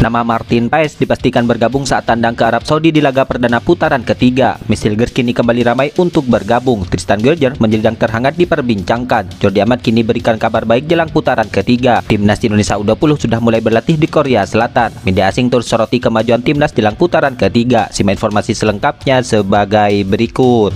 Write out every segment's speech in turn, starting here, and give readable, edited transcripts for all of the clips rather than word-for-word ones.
Nama Martin Paes dipastikan bergabung saat tandang ke Arab Saudi di laga perdana putaran ketiga. Messilgers kini kembali ramai untuk bergabung. Tristan Gerger menjadi yang terhangat diperbincangkan. Jordi Amat kini berikan kabar baik jelang putaran ketiga. Timnas Indonesia U20 sudah mulai berlatih di Korea Selatan. Media asing terus soroti kemajuan timnas jelang putaran ketiga. Simak informasi selengkapnya sebagai berikut.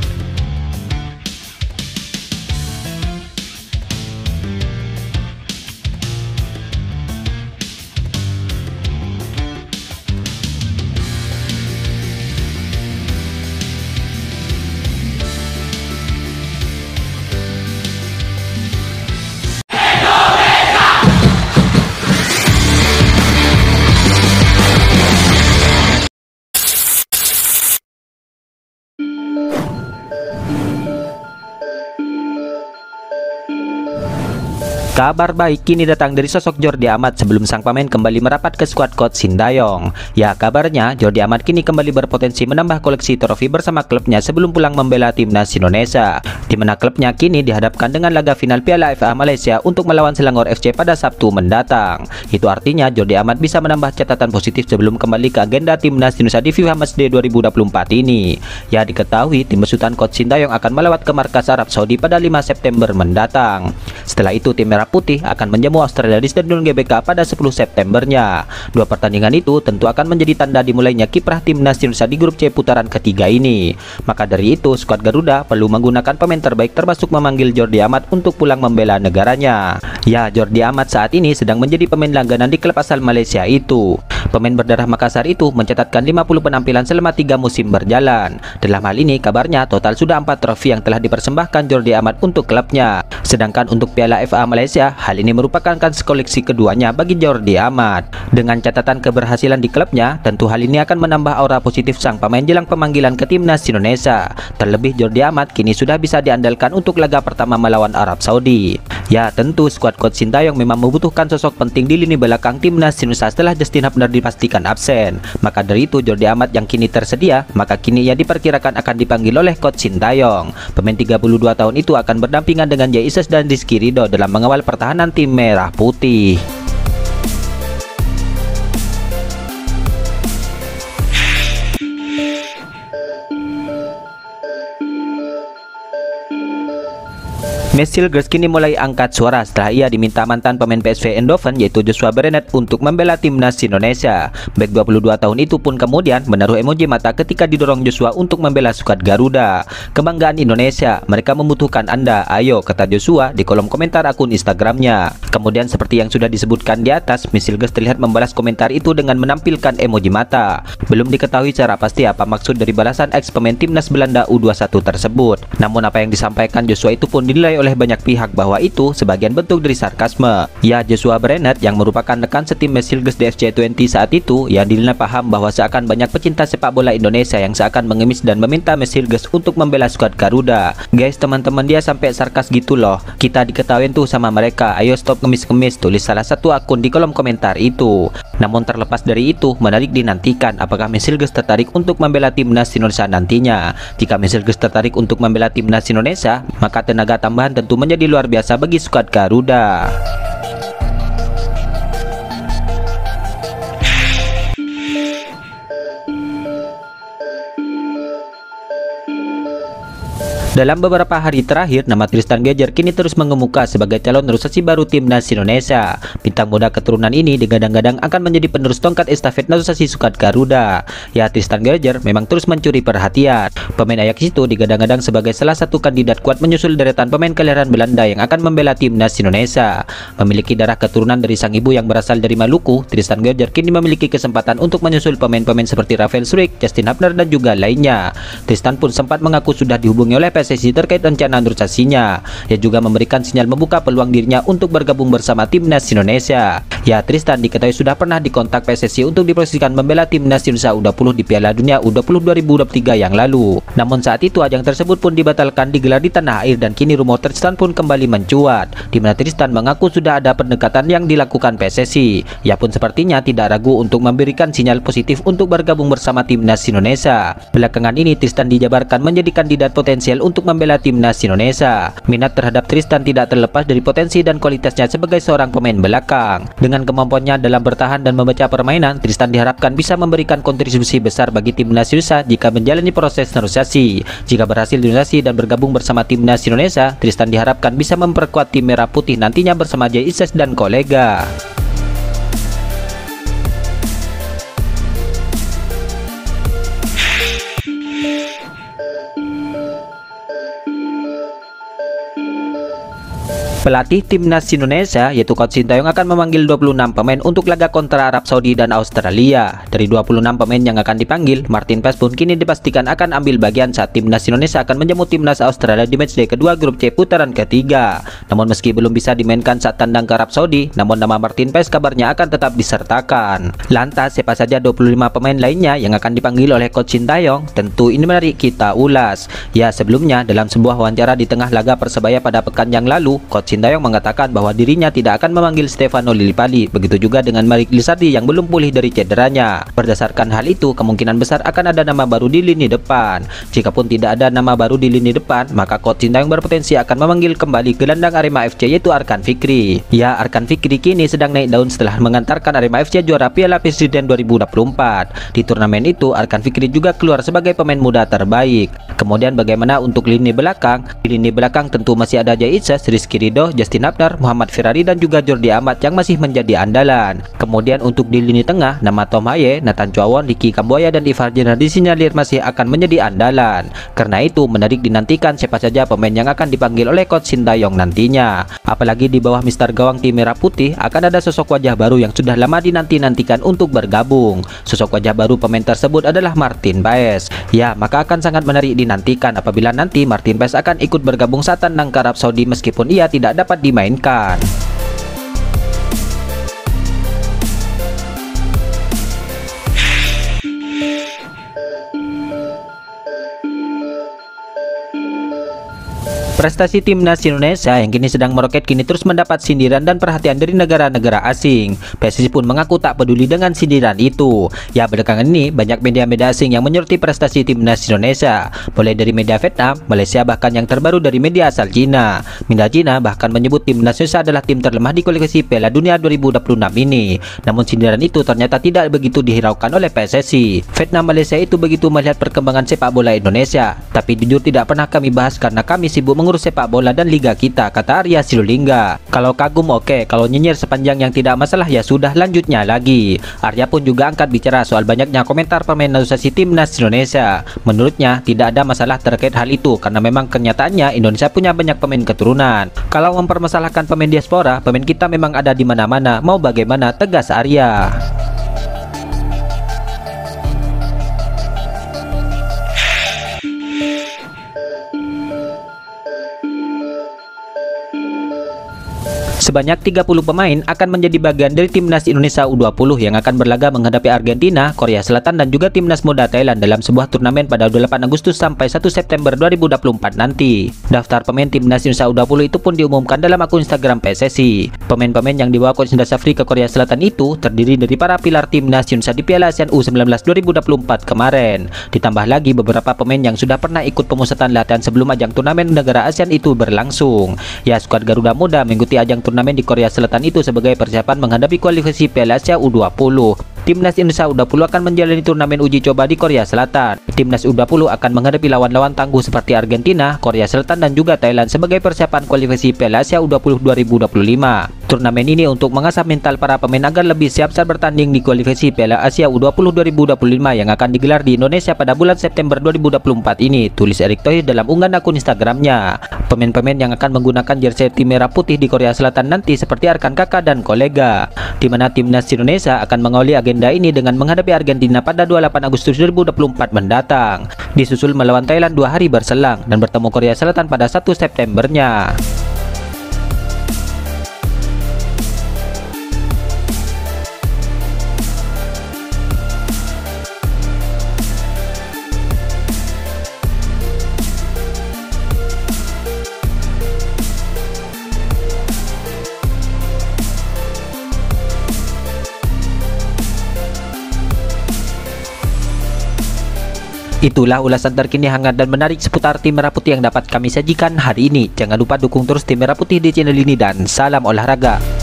Kabar baik kini datang dari sosok Jordi Amat sebelum sang pemain kembali merapat ke skuad coach Sintayong. Ya, kabarnya Jordi Amat kini kembali berpotensi menambah koleksi trofi bersama klubnya sebelum pulang membela timnas Indonesia, di mana klubnya kini dihadapkan dengan laga final Piala FA Malaysia untuk melawan Selangor FC pada Sabtu mendatang. Itu artinya Jordi Amat bisa menambah catatan positif sebelum kembali ke agenda timnas Indonesia di FIFA Matchday 2024 ini. Ya, diketahui tim besutan coach Sintayong akan melawat ke markas Arab Saudi pada 5 September mendatang. Setelah itu tim Merah Putih akan menjamu Australia di Stadion GBK pada 10 Septembernya. Dua pertandingan itu tentu akan menjadi tanda dimulainya kiprah timnas Indonesia di grup C putaran ketiga ini. Maka dari itu skuad Garuda perlu menggunakan pemain terbaik termasuk memanggil Jordi Amat untuk pulang membela negaranya. Ya, Jordi Amat saat ini sedang menjadi pemain langganan di klub asal Malaysia itu. Pemain berdarah Makassar itu mencatatkan 50 penampilan selama 3 musim berjalan. Dalam hal ini kabarnya total sudah 4 trofi yang telah dipersembahkan Jordi Amat untuk klubnya. Sedangkan untuk Piala FA Malaysia, hal ini merupakan kans koleksi keduanya bagi Jordi Amat. Dengan catatan keberhasilan di klubnya, tentu hal ini akan menambah aura positif sang pemain jelang pemanggilan ke timnas Indonesia. Terlebih Jordi Amat kini sudah bisa diandalkan untuk laga pertama melawan Arab Saudi. Ya, tentu skuad coach Sintayong memang membutuhkan sosok penting di lini belakang timnas Indonesia setelah Justin Hubner dipastikan absen. Maka dari itu Jordi Amat yang kini tersedia, maka kini ia diperkirakan akan dipanggil oleh coach Sintayong. Pemain 32 tahun itu akan berdampingan dengan Jay Ises dan Rizky Ridho dalam mengawal pertahanan tim Merah Putih. Messilgers kini mulai angkat suara setelah ia diminta mantan pemain PSV Eindhoven yaitu Joshua Brenet untuk membela timnas Indonesia. Bek 22 tahun itu pun kemudian menaruh emoji mata ketika didorong Joshua untuk membela skuad Garuda. Kebanggaan Indonesia, mereka membutuhkan Anda, ayo, kata Joshua di kolom komentar akun Instagramnya. Kemudian seperti yang sudah disebutkan di atas, Messilgers terlihat membalas komentar itu dengan menampilkan emoji mata. Belum diketahui secara pasti apa maksud dari balasan ex pemain timnas Belanda U21 tersebut. Namun apa yang disampaikan Joshua itu pun dinilai oleh banyak pihak bahwa itu sebagian bentuk dari sarkasme. Ya, Joshua Brenet yang merupakan rekan setim Messilgers di FC20 saat itu yang dinilai paham bahwa seakan banyak pecinta sepak bola Indonesia yang seakan mengemis dan meminta Messilgers untuk membela skuad Garuda. Guys, teman-teman dia sampai sarkas gitu loh. Kita diketawain tuh sama mereka. Ayo stop ngemis-ngemis, tulis salah satu akun di kolom komentar itu. Namun terlepas dari itu, menarik dinantikan apakah Messilgers tertarik untuk membela timnas Indonesia nantinya. Jika Messilgers tertarik untuk membela timnas Indonesia, maka tenaga tambahan tentu menjadi luar biasa bagi skuad Garuda. Dalam beberapa hari terakhir, nama Tristan Gerger kini terus mengemuka sebagai calon naturalisasi baru timnas Indonesia. Bintang muda keturunan ini digadang-gadang akan menjadi penerus tongkat estafet naturalisasi skuad Garuda. Ya, Tristan Gerger memang terus mencuri perhatian. Pemain Ajax itu digadang-gadang sebagai salah satu kandidat kuat menyusul deretan pemain kelahiran Belanda yang akan membela timnas Indonesia. Memiliki darah keturunan dari sang ibu yang berasal dari Maluku, Tristan Gerger kini memiliki kesempatan untuk menyusul pemain-pemain seperti Rafael Struijk, Justin Hubner dan juga lainnya. Tristan pun sempat mengaku sudah dihubungi oleh PSSI terkait rencana naturalisasinya. Ia juga memberikan sinyal membuka peluang dirinya untuk bergabung bersama timnas Indonesia. Ya, Tristan diketahui sudah pernah dikontak PSSI untuk diposisikan membela timnas Indonesia U20 di Piala Dunia U20 2023 yang lalu. Namun saat itu ajang tersebut pun dibatalkan digelar di tanah air dan kini rumor Tristan pun kembali mencuat, di mana Tristan mengaku sudah ada pendekatan yang dilakukan PSSI. Ia pun sepertinya tidak ragu untuk memberikan sinyal positif untuk bergabung bersama timnas Indonesia. Belakangan ini Tristan dijabarkan menjadi kandidat potensial untuk membela timnas Indonesia. Minat terhadap Tristan tidak terlepas dari potensi dan kualitasnya sebagai seorang pemain belakang. Dengan kemampuannya dalam bertahan dan membaca permainan, Tristan diharapkan bisa memberikan kontribusi besar bagi timnas Indonesia jika menjalani proses naturalisasi. Jika berhasil naturalisasi dan bergabung bersama timnas Indonesia, Tristan diharapkan bisa memperkuat tim Merah Putih nantinya bersama Jay Ises dan kolega. Pelatih timnas Indonesia yaitu Coach Sintayong akan memanggil 26 pemain untuk laga kontra Arab Saudi dan Australia. Dari 26 pemain yang akan dipanggil, Martin Paes pun kini dipastikan akan ambil bagian saat timnas Indonesia akan menjamu timnas Australia di matchday kedua grup C putaran ketiga. Namun meski belum bisa dimainkan saat tandang ke Arab Saudi, namun nama Martin Paes kabarnya akan tetap disertakan. Lantas siapa saja 25 pemain lainnya yang akan dipanggil oleh Coach Sintayong? Tentu ini menarik kita ulas. Ya, sebelumnya dalam sebuah wawancara di tengah laga Persebaya pada pekan yang lalu, Coach Sintayong mengatakan bahwa dirinya tidak akan memanggil Stefano Lillipali, begitu juga dengan Malik Lisardi yang belum pulih dari cederanya. Berdasarkan hal itu, kemungkinan besar akan ada nama baru di lini depan. Jikapun tidak ada nama baru di lini depan, maka Coach Sintayong berpotensi akan memanggil kembali gelandang Arema FC yaitu Arkan Fikri. Ya, Arkan Fikri kini sedang naik daun setelah mengantarkan Arema FC juara Piala Presiden 2024. Di turnamen itu, Arkan Fikri juga keluar sebagai pemain muda terbaik. Kemudian bagaimana untuk lini belakang? Di lini belakang tentu masih ada Jay Ises, Rizky Ridho, Justin Abner, Muhammad Ferrari dan juga Jordi Amat yang masih menjadi andalan. Kemudian untuk di lini tengah, nama Tom Haye, Nathan Chuawon, Ricky Kambuaya dan Ivar Jenner disinyalir masih akan menjadi andalan. Karena itu menarik dinantikan siapa saja pemain yang akan dipanggil oleh Coach Sintayong nantinya. Apalagi di bawah Mister Gawang tim Merah Putih akan ada sosok wajah baru yang sudah lama dinanti-nantikan untuk bergabung. Sosok wajah baru pemain tersebut adalah Martin Paes. Ya, maka akan sangat menarik dinantikan apabila nanti Martin Paes akan ikut bergabung saat tandang ke Arab Saudi meskipun ia tidak dapat dimainkan. Prestasi timnas Indonesia yang kini sedang meroket kini terus mendapat sindiran dan perhatian dari negara-negara asing. PSSI pun mengaku tak peduli dengan sindiran itu. Ya, belakangan ini banyak media-media asing yang menyoroti prestasi timnas Indonesia, mulai dari media Vietnam, Malaysia, bahkan yang terbaru dari media asal Cina. Media Cina bahkan menyebut timnas Indonesia adalah tim terlemah di kualifikasi Piala Dunia 2026 ini. Namun sindiran itu ternyata tidak begitu dihiraukan oleh PSSI. Vietnam, Malaysia itu begitu melihat perkembangan sepak bola Indonesia, tapi jujur tidak pernah kami bahas karena kami sibuk mengurus sepak bola dan liga kita, kata Arya Sinulinga. Kalau kagum oke, kalau nyinyir sepanjang yang tidak masalah ya sudah, lanjutnya lagi. Arya pun juga angkat bicara soal banyaknya komentar pemain naturalisasi timnas Indonesia. Menurutnya tidak ada masalah terkait hal itu karena memang kenyataannya Indonesia punya banyak pemain keturunan. Kalau mempermasalahkan pemain diaspora, pemain kita memang ada di mana-mana, mau bagaimana, tegas Arya. Sebanyak 30 pemain akan menjadi bagian dari timnas Indonesia U20 yang akan berlaga menghadapi Argentina, Korea Selatan dan juga timnas muda Thailand dalam sebuah turnamen pada 8 Agustus sampai 1 September 2024 nanti. Daftar pemain timnas Indonesia U20 itu pun diumumkan dalam akun Instagram PSSI. Pemain-pemain yang dibawa Coach Indra Syafri ke Korea Selatan itu terdiri dari para pilar timnas Indonesia di Piala ASEAN U19 2024 kemarin. Ditambah lagi beberapa pemain yang sudah pernah ikut pemusatan latihan sebelum ajang turnamen negara ASEAN itu berlangsung. Ya, skuad Garuda Muda mengikuti ajang turnamen di Korea Selatan itu sebagai persiapan menghadapi kualifikasi Piala Asia U20. Timnas Indonesia U20 akan menjalani turnamen uji coba di Korea Selatan. Timnas U20 akan menghadapi lawan-lawan tangguh seperti Argentina, Korea Selatan dan juga Thailand sebagai persiapan kualifikasi Piala Asia U20 2025. Turnamen ini untuk mengasah mental para pemain agar lebih siap saat bertanding di kualifikasi Piala Asia U20 2025 yang akan digelar di Indonesia pada bulan September 2024 ini, tulis Erick Thohir dalam unggahan akun Instagramnya. Pemain-pemain yang akan menggunakan jersey tim merah putih di Korea Selatan nanti seperti Arkan Kakak dan kolega, di mana timnas Indonesia akan mengawali agenda ini dengan menghadapi Argentina pada 28 Agustus 2024 mendatang, disusul melawan Thailand 2 hari berselang dan bertemu Korea Selatan pada 1 Septembernya. Itulah ulasan terkini hangat dan menarik seputar tim Merah Putih yang dapat kami sajikan hari ini. Jangan lupa dukung terus tim Merah Putih di channel ini dan salam olahraga.